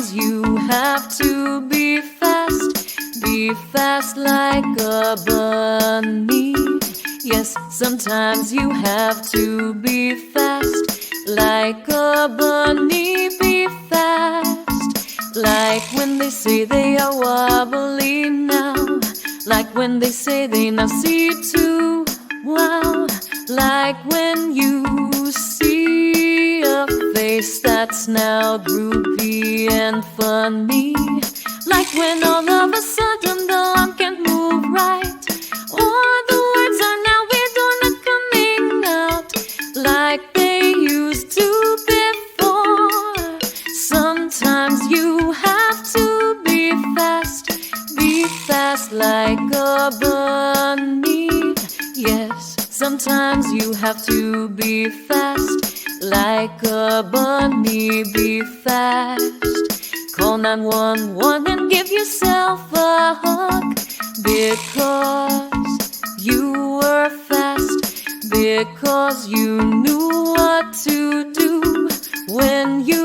Sometimes you have to be fast like a bunny. Yes, sometimes you have to be fast like a bunny. Be fast, like when they say they are wobbly now, like when they say they now see too. Wow, like when you see a face that's now droopy and funny, like when all of a sudden the arm can't move right, or the words are now not coming out like they used to before. Sometimes you have to be fast like a bunny. Yes, sometimes you have to be fast like a bunny. Be fast. Call 911 and give yourself a hug, because you were fast, because you knew what to do when you